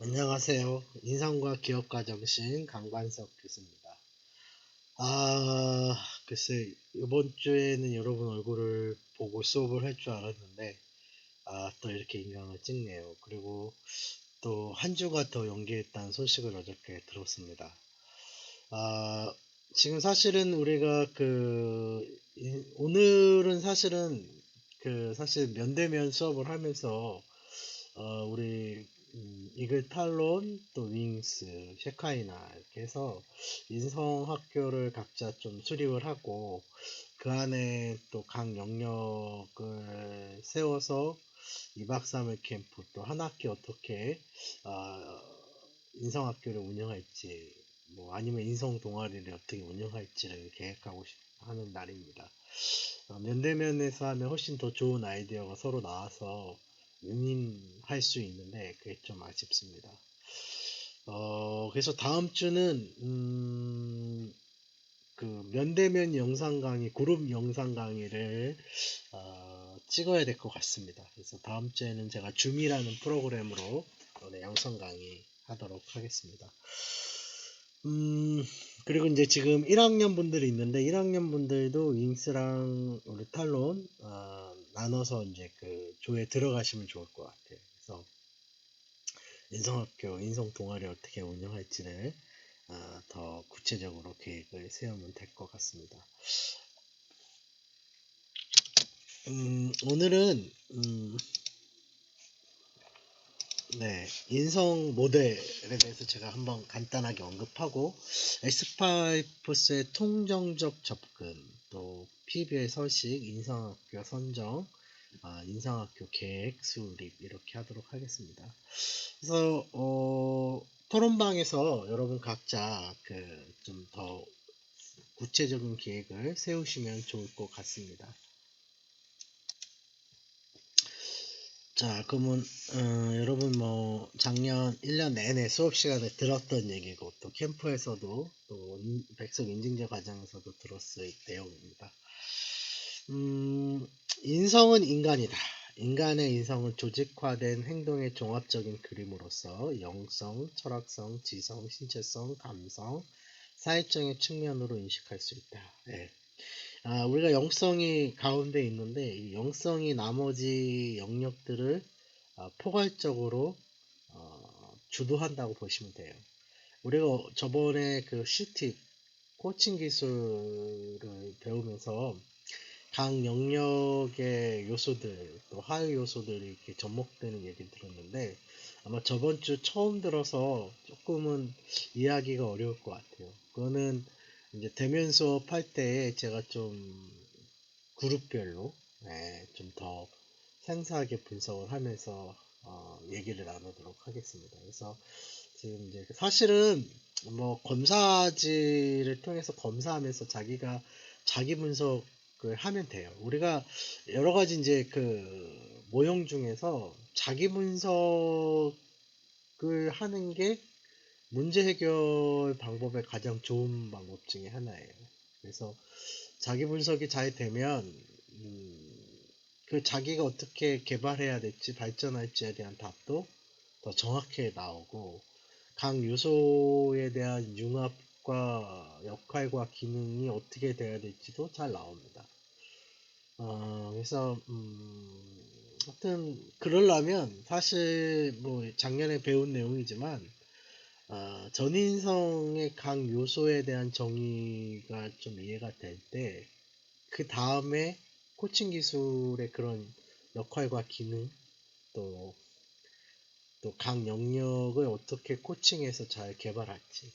안녕하세요. 인성과 기업가 정신 강반석 교수입니다. 아, 글쎄, 이번 주에는 여러분 얼굴을 보고 수업을 할 줄 알았는데, 또 이렇게 인강을 찍네요. 그리고 또 한 주가 더 연기했다는 소식을 어저께 들었습니다. 아, 지금 사실은 우리가 오늘은 사실은 사실 면대면 수업을 하면서 우리 이글 탈론 또 윙스 셰카이나 이렇게 해서 인성학교를 각자 좀 수립을 하고 그 안에 또 각 영역을 세워서 2박 3일 캠프 또 한 학기 어떻게 어, 인성학교를 운영할지 뭐 아니면 인성 동아리를 어떻게 운영할지를 계획하고 하는 날입니다. 면대면에서 하면 훨씬 더 좋은 아이디어가 서로 나와서 윈윈할 수 있는데 그게 좀 아쉽습니다. 그래서 다음 주는 그 면대면 영상 강의, 그룹 영상 강의를 찍어야 될 것 같습니다. 그래서 다음 주에는 제가 줌이라는 프로그램으로 오늘 영상 강의 하도록 하겠습니다. 그리고 이제 지금 1학년 분들이 있는데 1학년 분들도 윙스랑 우리 탈론 나눠서 이제 그 조에 들어가시면 좋을 것 같아요. 그래서 인성학교, 인성 동아리 어떻게 운영할지를 더 구체적으로 계획을 세우면 될 것 같습니다. 오늘은 네, 인성 모델에 대해서 제가 한번 간단하게 언급하고 에스파이프스의 통정적 접근, 또 PB의 서식, 인성학교 선정, 인성학교 계획 수립 이렇게 하도록 하겠습니다. 그래서 토론방에서 여러분 각자 그 좀 더 구체적인 계획을 세우시면 좋을 것 같습니다. 자, 그러면 여러분 뭐 작년 1년 내내 수업 시간에 들었던 얘기고 또 캠프에서도 또 백석 인증제 과정에서도 들었을 내용입니다. 인성은 인간이다. 인간의 인성은 조직화된 행동의 종합적인 그림으로서 영성, 철학성, 지성, 신체성, 감성, 사회적인 측면으로 인식할 수 있다. 예. 우리가 영성이 가운데 있는데 이 영성이 나머지 영역들을 포괄적으로 주도한다고 보시면 돼요. 우리가 저번에 그 CT 코칭 기술을 배우면서 각 영역의 요소들 또 하위 요소들이 이렇게 접목되는 얘기 들었는데 아마 저번 주 처음 들어서 조금은 이해하기가 어려울 것 같아요. 그거는 이제 대면 수업 할 때 제가 좀 그룹별로 좀 더 상세하게 분석을 하면서 얘기를 나누도록 하겠습니다. 그래서 지금 이제 사실은 뭐 검사지를 통해서 검사하면서 자기가 자기 분석을 하면 돼요. 우리가 여러 가지 이제 그 모형 중에서 자기 분석을 하는 게 문제 해결 방법의 가장 좋은 방법 중에 하나예요. 그래서 자기 분석이 잘 되면 그 자기가 어떻게 개발해야 될지 발전할지에 대한 답도 더 정확하게 나오고 각 요소에 대한 융합과 역할과 기능이 어떻게 돼야 될지도 잘 나옵니다. 그래서 하여튼 그러려면 사실 뭐 작년에 배운 내용이지만 전인성의 각 요소에 대한 정의가 좀 이해가 될 때 그 다음에 코칭 기술의 그런 역할과 기능 또 각 영역을 어떻게 코칭해서 잘 개발할지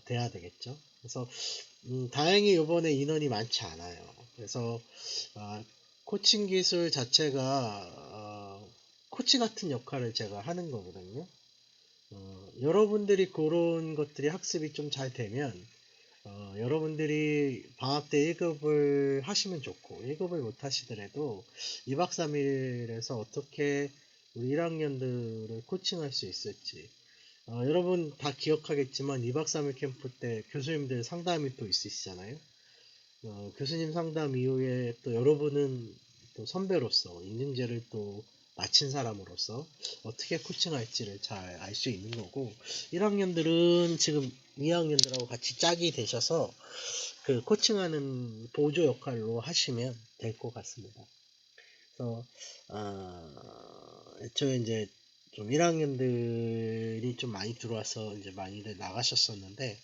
돼야 되겠죠. 그래서 다행히 이번에 인원이 많지 않아요. 그래서 코칭 기술 자체가 코치 같은 역할을 제가 하는 거거든요. 여러분들이 그런 것들이 학습이 좀 잘 되면 여러분들이 방학 때 1급을 하시면 좋고 1급을 못 하시더라도 2박 3일에서 어떻게 우리 1학년들을 코칭할 수 있을지 여러분 다 기억하겠지만 2박 3일 캠프 때 교수님들 상담이 또 있으시잖아요. 교수님 상담 이후에 또 여러분은 또 선배로서 인증제를 또 마친 사람으로서 어떻게 코칭할지를 잘 알 수 있는 거고, 1학년들은 지금 2학년들하고 같이 짝이 되셔서 그 코칭하는 보조 역할로 하시면 될 것 같습니다. 그래서 애초에 이제 좀 1학년들이 좀 많이 들어와서 이제 많이들 나가셨었는데,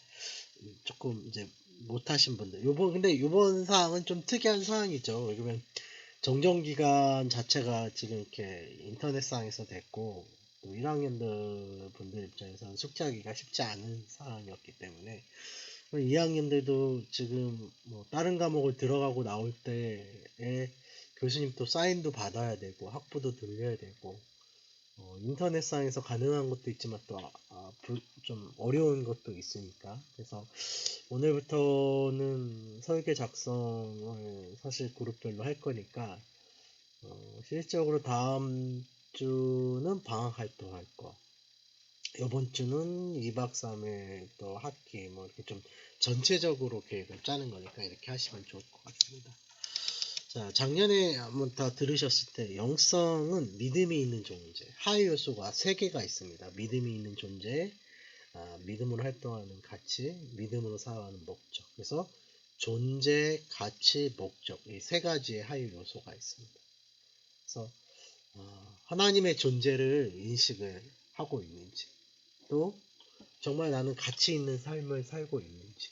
조금 이제 못하신 분들, 근데 요번 사항은 좀 특이한 사항이죠. 왜냐면 정정기간 자체가 지금 이렇게 인터넷상에서 됐고, 또 1학년들 분들 입장에서는 숙제하기가 쉽지 않은 상황이었기 때문에, 2학년들도 지금 뭐 다른 과목을 들어가고 나올 때에 교수님 또 사인도 받아야 되고, 학부도 들려야 되고, 인터넷상에서 가능한 것도 있지만 또 좀 어려운 것도 있으니까, 그래서 오늘부터는 설계 작성을 사실 그룹별로 할 거니까, 실질적으로 다음 주는 방학 활동할 거, 이번 주는 2박 3일 또 학기 뭐 이렇게 좀 전체적으로 계획을 짜는 거니까 이렇게 하시면 좋을 것 같습니다. 자, 작년에 한번 다 들으셨을 때 영성은 믿음이 있는 존재, 하위 요소가 3개가 있습니다. 믿음이 있는 존재, 믿음으로 활동하는 가치, 믿음으로 살아가는 목적. 그래서 존재, 가치, 목적, 이 3가지의 하위 요소가 있습니다. 그래서 하나님의 존재를 인식을 하고 있는지, 또 정말 나는 가치 있는 삶을 살고 있는지,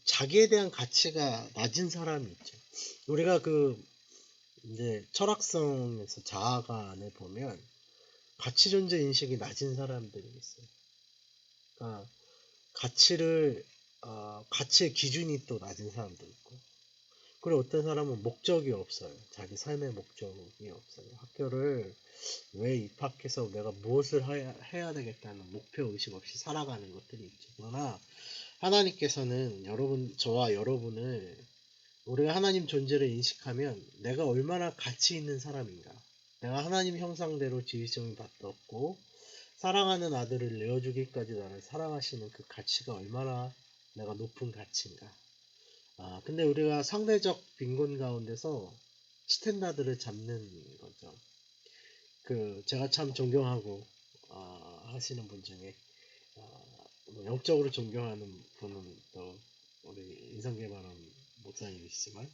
자기에 대한 가치가 낮은 사람이 있죠. 우리가 이제 철학성에서 자아관을 보면 가치 존재 인식이 낮은 사람들이 있어요. 그러니까 가치의 기준이 또 낮은 사람도 있고, 그리고 어떤 사람은 목적이 없어요. 자기 삶의 목적이 없어요. 학교를 왜 입학해서 내가 무엇을 해야 되겠다는 목표 의식 없이 살아가는 것들이 있죠. 그러나 하나님께서는 저와 여러분을, 우리가 하나님 존재를 인식하면 내가 얼마나 가치 있는 사람인가, 내가 하나님 형상대로 지으심을 받았고 사랑하는 아들을 내어주기까지 나를 사랑하시는 그 가치가 얼마나 내가 높은 가치인가. 근데 우리가 상대적 빈곤 가운데서 스탠다드를 잡는 거죠. 제가 참 존경하고 하시는 분 중에 뭐 영적으로 존경하는 분은 또 우리 인성개발원 목사님이시지만,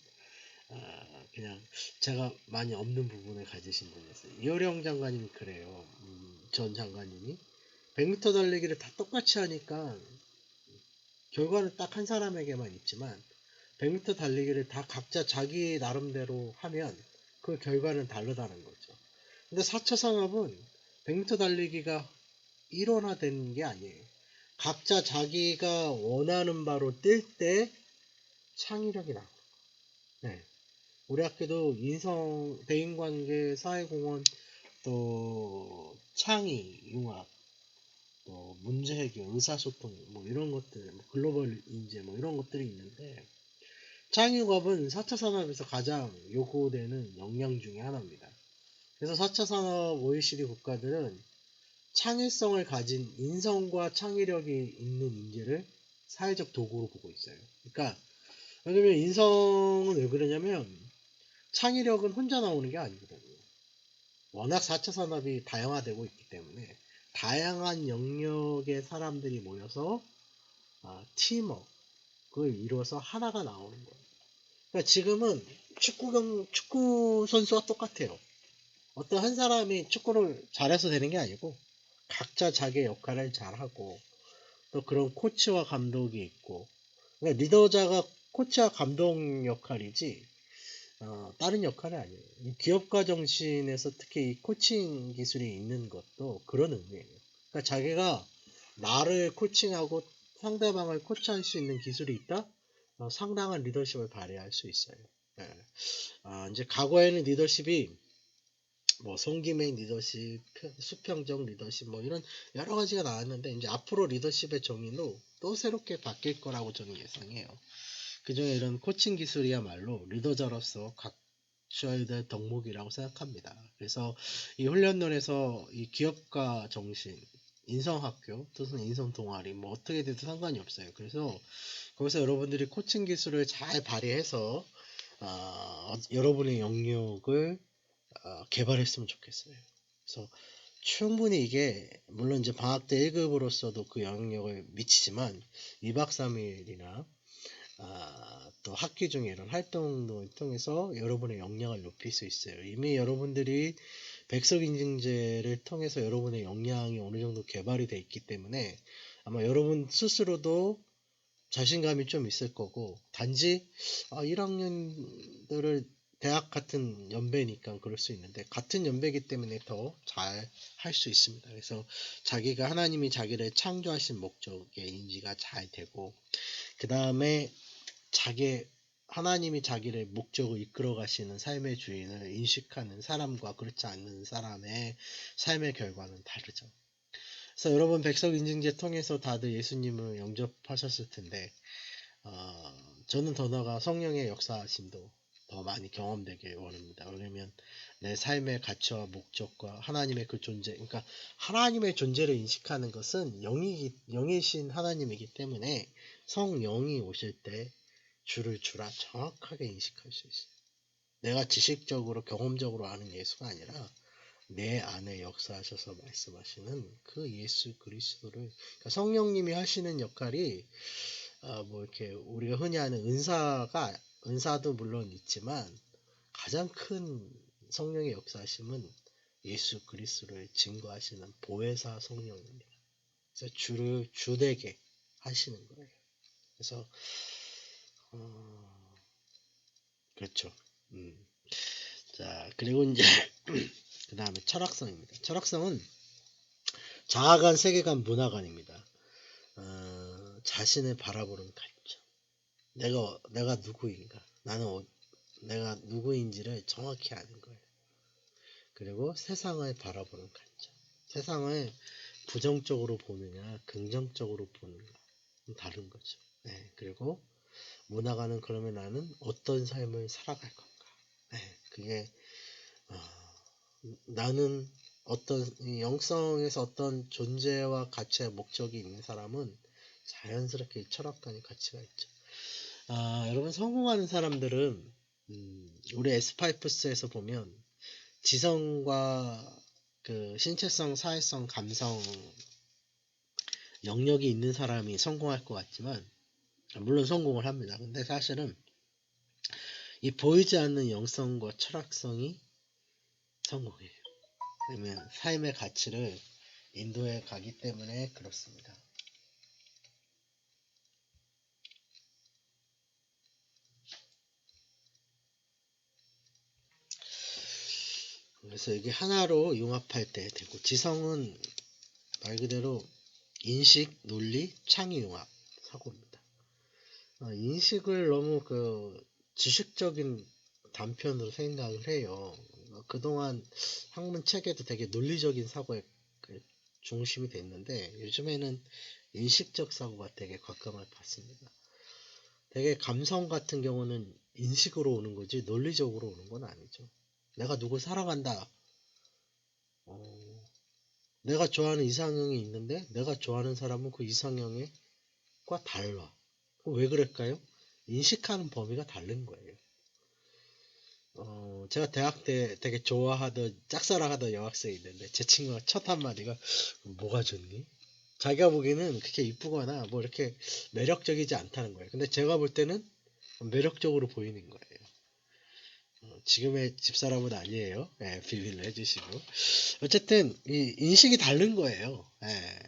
그냥 제가 많이 없는 부분을 가지신 분이었어요. 이효령 장관님이 그래요. 전 장관님이 100m 달리기를 다 똑같이 하니까 결과는 딱 한 사람에게만 있지만, 100m 달리기를 다 각자 자기 나름대로 하면 그 결과는 다르다는 거죠. 근데 4차 산업은 100m 달리기가 일원화되는 게 아니에요. 각자 자기가 원하는 바로 뛸 때 창의력이 나와요. 네. 우리 학교도 대인관계, 사회공헌, 또 창의, 융합, 또 문제 해결, 의사소통, 뭐 이런 것들, 뭐 글로벌 인재, 뭐 이런 것들이 있는데, 창의융합은 4차 산업에서 가장 요구되는 역량 중에 하나입니다. 그래서 4차 산업 OECD 국가들은 창의성을 가진 인성과 창의력이 있는 인재를 사회적 도구로 보고 있어요. 그러니까 왜냐면 인성은 왜 그러냐면 창의력은 혼자 나오는 게 아니거든요. 워낙 4차 산업이 다양화되고 있기 때문에 다양한 영역의 사람들이 모여서 팀워크를 이루어서 하나가 나오는 거예요. 그러니까 지금은 축구 선수와 똑같아요. 어떤 한 사람이 축구를 잘해서 되는 게 아니고 각자 자기의 역할을 잘하고, 또 그런 코치와 감독이 있고, 그러니까 리더자가 코치와 감독 역할이지 다른 역할이 아니에요. 이 기업가 정신에서 특히 이 코칭 기술이 있는 것도 그런 의미예요. 그러니까 자기가 나를 코칭하고 상대방을 코치할 수 있는 기술이 있다? 상당한 리더십을 발휘할 수 있어요. 예. 이제 과거에는 리더십이 뭐 송기맹 리더십, 수평적 리더십, 뭐 이런 여러 가지가 나왔는데, 이제 앞으로 리더십의 정의도 또 새롭게 바뀔 거라고 저는 예상해요. 그중에 이런 코칭 기술이야말로 리더자로서 갖춰야 될 덕목이라고 생각합니다. 그래서 이 훈련론에서 이 기업가 정신, 인성학교 또는 인성 동아리 뭐 어떻게 돼도 상관이 없어요. 그래서 거기서 여러분들이 코칭 기술을 잘 발휘해서 여러분의 영역을 개발했으면 좋겠어요. 그래서 충분히 이게 물론 이제 방학 때 1급으로서도 그 영향력을 미치지만 2박 3일이나 또 학기 중에 이런 활동을 통해서 여러분의 역량을 높일 수 있어요. 이미 여러분들이 백석인증제를 통해서 여러분의 역량이 어느 정도 개발이 되어 있기 때문에 아마 여러분 스스로도 자신감이 좀 있을 거고, 단지 1학년들을 대학 같은 연배니까 그럴 수 있는데 같은 연배이기 때문에 더 잘 할 수 있습니다. 그래서 자기가 하나님이 자기를 창조하신 목적의 인지가 잘 되고, 그 다음에 하나님이 자기를 목적을 이끌어 가시는 삶의 주인을 인식하는 사람과 그렇지 않는 사람의 삶의 결과는 다르죠. 그래서 여러분 백석인증제 통해서 다들 예수님을 영접하셨을 텐데, 저는 더 나아가 성령의 역사하심도 더 많이 경험되길 원합니다. 왜냐면 내 삶의 가치와 목적과 하나님의 그 존재, 그러니까 하나님의 존재를 인식하는 것은 영이신 하나님이기 때문에 성령이 오실 때 주를 주라 정확하게 인식할 수 있어요. 내가 지식적으로 경험적으로 아는 예수가 아니라 내 안에 역사하셔서 말씀하시는 그 예수 그리스도를, 그러니까 성령님이 하시는 역할이 뭐 이렇게 우리가 흔히 아는 은사도 물론 있지만 가장 큰 성령의 역사하심은 예수 그리스도를 증거하시는 보혜사 성령입니다. 그래서 주를 주되게 하시는 거예요. 그래서 그렇죠. 자, 그리고 이제 그 다음에 철학성입니다. 철학성은 자아관, 세계관, 문화관입니다. 자신을 바라보는 관점. 내가 누구인가? 내가 누구인지를 정확히 아는 거예요. 그리고 세상을 바라보는 관점. 세상을 부정적으로 보느냐, 긍정적으로 보느냐, 다른 거죠. 네, 그리고 문화관은 그러면 나는 어떤 삶을 살아갈 건가? 네, 그게 나는 영성에서 어떤 존재와 가치와 목적이 있는 사람은 자연스럽게 철학관의 가치가 있죠. 여러분 성공하는 사람들은 우리 에스파이프스에서 보면 지성과 그 신체성, 사회성, 감성 영역이 있는 사람이 성공할 것 같지만, 물론 성공을 합니다. 근데 사실은 이 보이지 않는 영성과 철학성이 성공해요. 왜냐면 삶의 가치를 인도해 가기 때문에 그렇습니다. 그래서 이게 하나로 융합할 때 되고, 지성은 말 그대로 인식, 논리, 창의 융합 사고입니다. 인식을 너무 지식적인 단편으로 생각을 해요. 그동안 학문 책에도 되게 논리적인 사고에 중심이 됐는데, 요즘에는 인식적 사고가 되게 각광을 받습니다. 되게 감성 같은 경우는 인식으로 오는 거지 논리적으로 오는 건 아니죠. 내가 누굴 사랑한다. 내가 좋아하는 이상형이 있는데 내가 좋아하는 사람은 그 이상형과 달라. 왜 그럴까요? 인식하는 범위가 다른 거예요. 제가 대학 때 되게 짝사랑하던 여학생이 있는데, 제 친구가 첫 한마디가 뭐가 좋니? 자기가 보기에는 그렇게 이쁘거나 뭐 이렇게 매력적이지 않다는 거예요. 근데 제가 볼 때는 매력적으로 보이는 거예요. 지금의 집사람은 아니에요. 예, 비밀로 해주시고. 어쨌든 이 인식이 다른 거예요. 예,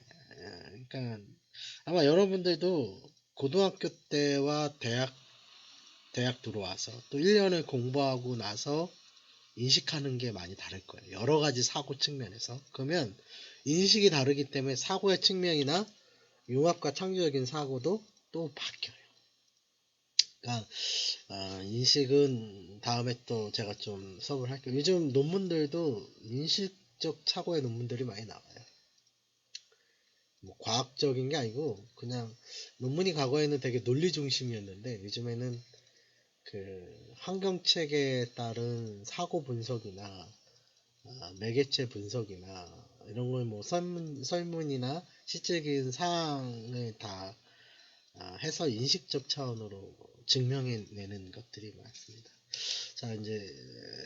그러니까 아마 여러분들도 고등학교 때와 대학 들어와서 또 1년을 공부하고 나서 인식하는 게 많이 다를 거예요. 여러 가지 사고 측면에서. 그러면 인식이 다르기 때문에 사고의 측면이나 융합과 창조적인 사고도 또 바뀌어요. 그러니까 인식은 다음에 또 제가 좀 수업을 할게요. 요즘 논문들도 인식적 착오의 논문들이 많이 나와요. 뭐 과학적인 게 아니고 그냥 논문이 과거에는 되게 논리 중심이었는데, 요즘에는 그 환경책에 따른 사고 분석이나 매개체 분석이나 이런 걸 뭐 설문이나 실질적인 사항을 다 해서 인식적 차원으로 증명해내는 것들이 많습니다. 자, 이제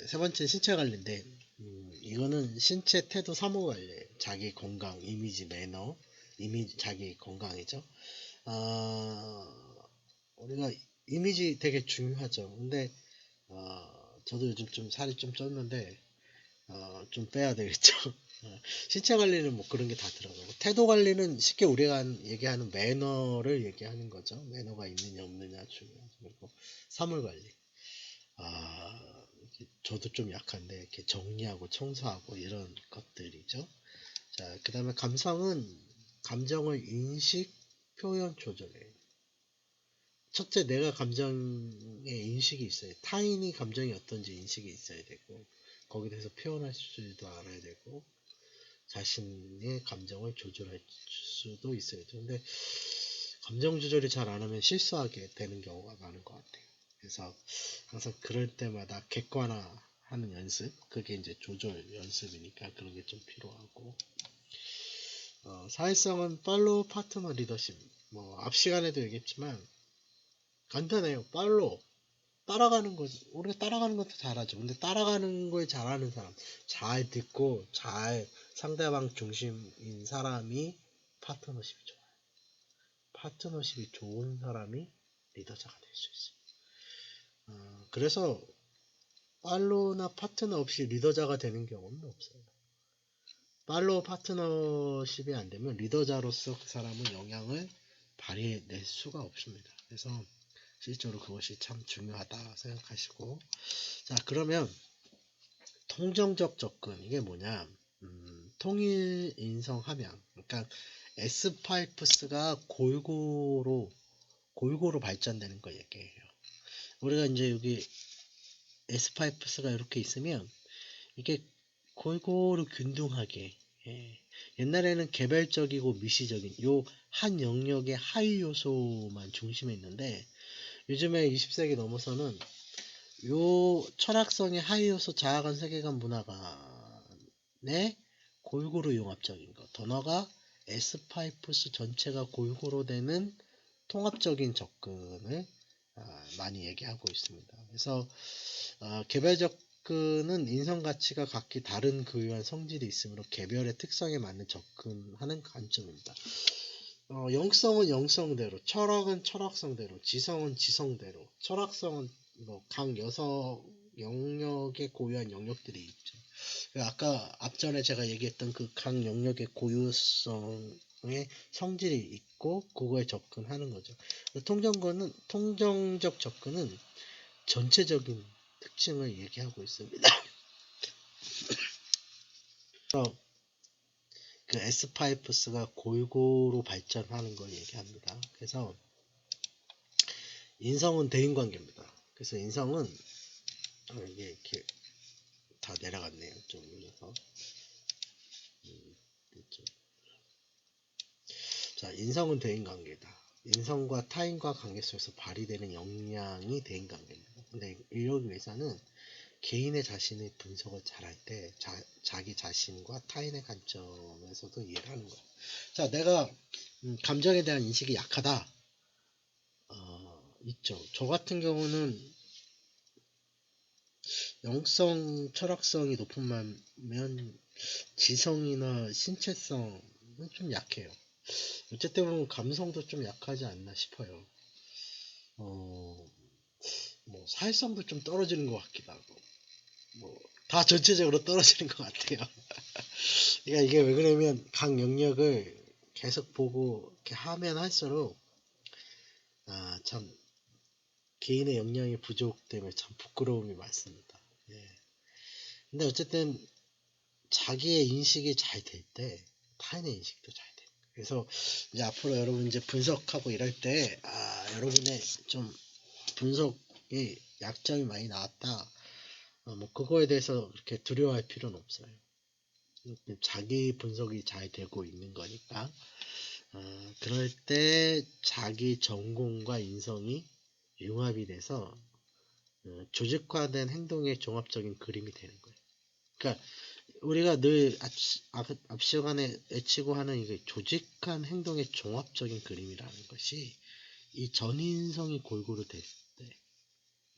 세 번째 신체 관리인데, 이거는 신체 태도 사무 관리예요. 자기 건강, 이미지, 매너, 자기 건강이죠. 우리가 이미지 되게 중요하죠. 근데 저도 요즘 좀 살이 좀 쪘는데 좀 빼야 되겠죠. 신체 관리는 뭐 그런 게 다 들어가고, 태도 관리는 쉽게 우리가 얘기하는 매너를 얘기하는 거죠. 매너가 있느냐 없느냐 중요하죠. 그리고 사물 관리. 저도 좀 약한데 이렇게 정리하고 청소하고 이런 것들이죠. 자, 그 다음에 감성은 감정을 인식, 표현, 조절해요. 첫째, 내가 감정의 인식이 있어요. 타인이 감정이 어떤지 인식이 있어야 되고, 거기에 대해서 표현할 줄도 알아야 되고, 자신의 감정을 조절할 수도 있어야 돼요. 근데 감정 조절이 잘 안 하면 실수하게 되는 경우가 많은 것 같아요. 그래서 항상 그럴 때마다 객관화하는 연습, 그게 이제 조절 연습이니까 그런 게 좀 필요하고, 사회성은 팔로우 파트너 리더십. 뭐 앞 시간에도 얘기했지만 간단해요. 팔로우 따라가는 거, 우리가 따라가는 것도 잘하죠. 근데 따라가는 걸 잘하는 사람, 잘 듣고 잘 상대방 중심인 사람이 파트너십이 좋아요. 파트너십이 좋은 사람이 리더자가 될 수 있어요. 그래서 팔로우나 파트너 없이 리더자가 되는 경우는 없어요. 팔로우 파트너십이 안 되면 리더자로서 그 사람은 영향을 발휘해낼 수가 없습니다. 그래서 실제로 그것이 참 중요하다 생각하시고, 자, 그러면 통정적 접근, 이게 뭐냐? 통일 인성 함양. 그러니까 S5스가 골고루 발전되는 걸 얘기해요. 우리가 이제 여기 S5스가 이렇게 있으면 이게 골고루 균등하게, 예. 옛날에는 개별적이고 미시적인 요 한 영역의 하위 요소만 중심했는데, 요즘에 20세기 넘어서는 요 철학성의 하위 요소 자아관 세계관 문화관의 골고루 융합적인 것, 더 나아가 S5스 전체가 골고루 되는 통합적인 접근을 많이 얘기하고 있습니다. 그래서 개별 접근은 인성 가치가 각기 다른 고유한 성질이 있으므로 개별의 특성에 맞는 접근하는 관점입니다. 영성은 영성대로, 철학은 철학성대로, 지성은 지성대로. 철학성은 뭐 각 여성 영역의 고유한 영역들이 있죠. 아까 앞전에 제가 얘기했던 그 각 영역의 고유성의 성질이 있고 그거에 접근하는 거죠. 통정적 접근은 전체적인 특징을 얘기하고 있습니다. 그 S5스가 골고루 발전하는 걸 얘기합니다. 그래서 인성은 대인관계입니다. 그래서 인성은 이게 이렇게 다 내려갔네요. 좀 올려서. 자, 인성은 대인관계다. 인성과 타인과 관계 속에서 발휘되는 역량이 대인관계입니다. 근데 이러기 위해서는 개인의 자신의 분석을 잘할 때 자기 자신과 타인의 관점에서도 이해를 하는 거예요. 자, 내가 감정에 대한 인식이 약하다. 있죠. 저 같은 경우는 영성, 철학성이 높으면 지성이나 신체성은 좀 약해요. 어쨌든 보면 감성도 좀 약하지 않나 싶어요. 뭐 사회성도 좀 떨어지는 것 같기도 하고, 뭐 다 전체적으로 떨어지는 것 같아요. 그러니까 이게 왜 그러냐면 각 영역을 계속 보고 이렇게 하면 할수록 참 개인의 역량이 부족되면 참 부끄러움이 많습니다. 예. 근데 어쨌든 자기의 인식이 잘 될 때 타인의 인식도 잘 돼요. 그래서 이제 앞으로 여러분 이제 분석하고 이럴 때 여러분의 좀 분석이 약점이 많이 나왔다. 뭐 그거에 대해서 그렇게 두려워할 필요는 없어요. 자기 분석이 잘 되고 있는 거니까. 그럴 때 자기 전공과 인성이 융합이 돼서 조직화된 행동의 종합적인 그림이 되는 거예요. 그러니까 우리가 늘 앞 시간에 외치고 하는 이게 조직한 행동의 종합적인 그림이라는 것이 이 전인성이 골고루 됐을 때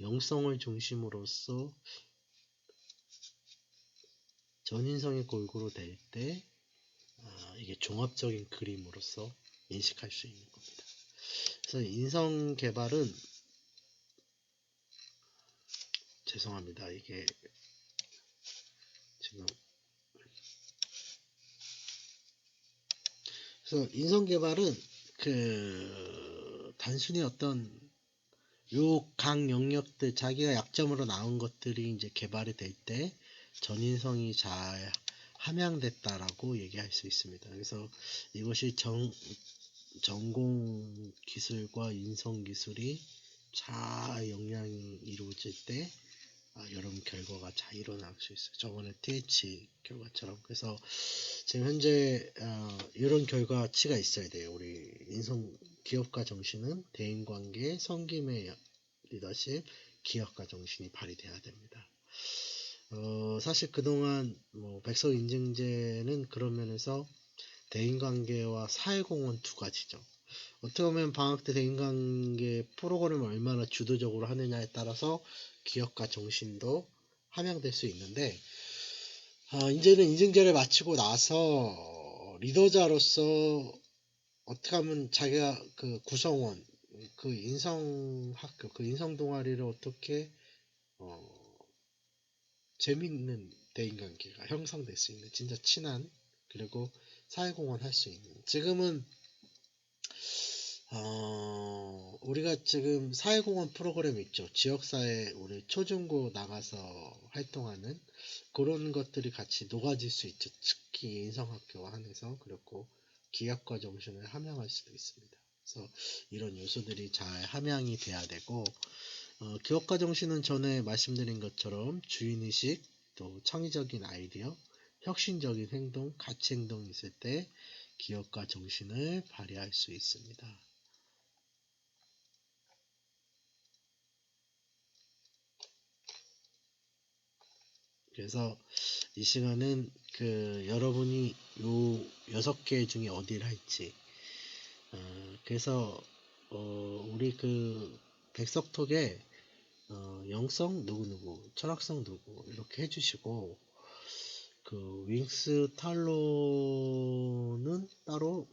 영성을 중심으로써 전인성이 골고루 될 때 이게 종합적인 그림으로서 인식할 수 있는 겁니다. 그래서 인성 개발은 죄송합니다. 이게 지금 그래서 인성 개발은 단순히 어떤 요 각 영역들 자기가 약점으로 나온 것들이 이제 개발이 될 때 전인성이 잘 함양됐다라고 얘기할 수 있습니다. 그래서 이것이 전공 기술과 인성 기술이 잘 영향이 이루어질 때 이런 결과가 잘 일어날 수 있어요. 저번에 TH 결과처럼. 그래서 지금 현재 이런 결과치가 있어야 돼요. 우리 인성 기업가 정신은 대인관계, 섬김의 리더십, 기업가 정신이 발휘돼야 됩니다. 사실 그동안 백서 인증제는 그런 면에서 대인관계와 사회공헌 두 가지죠. 어떻게 보면 방학 때 대인관계 프로그램을 얼마나 주도적으로 하느냐에 따라서 기업가 정신도 함양될 수 있는데 이제는 인증제를 마치고 나서 리더자로서 어떻게 하면 자기가 그 구성원, 그 인성학교, 그 인성동아리를 어떻게 재밌는 대인관계가 형성될 수 있는 진짜 친한 그리고 사회공헌 할 수 있는 지금은 우리가 지금 사회공헌 프로그램 있죠. 지역사회 우리 초중고 나가서 활동하는 그런 것들이 같이 녹아질 수 있죠. 특히 인성학교와 한해서 그렇고 기업가 정신을 함양할 수도 있습니다. 그래서 이런 요소들이 잘 함양이 돼야 되고 기업가 정신은 전에 말씀드린 것처럼 주인의식 또 창의적인 아이디어 혁신적인 행동 가치 행동이 있을 때 기업가 정신을 발휘할 수 있습니다. 그래서 이 시간은 여러분이 요 6개 중에 어디를 할지 그래서 우리 백석톡에 영성 누구누구 철학성 누구 이렇게 해주시고 윙스 탈로는 따로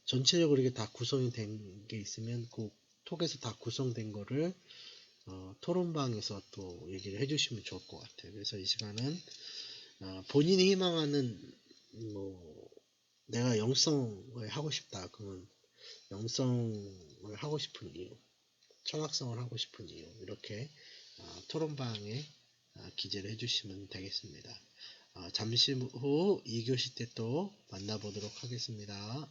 전체적으로 이게 다 구성이 된 게 있으면 그 톡에서 다 구성된 거를 토론방에서 또 얘기를 해주시면 좋을 것 같아요. 그래서 이 시간은 본인이 희망하는 내가 영성을 하고 싶다. 그러면 영성을 하고 싶은 이유, 철학성을 하고 싶은 이유 이렇게 토론방에 기재를 해주시면 되겠습니다. 잠시 후 2교시 때 또 만나보도록 하겠습니다.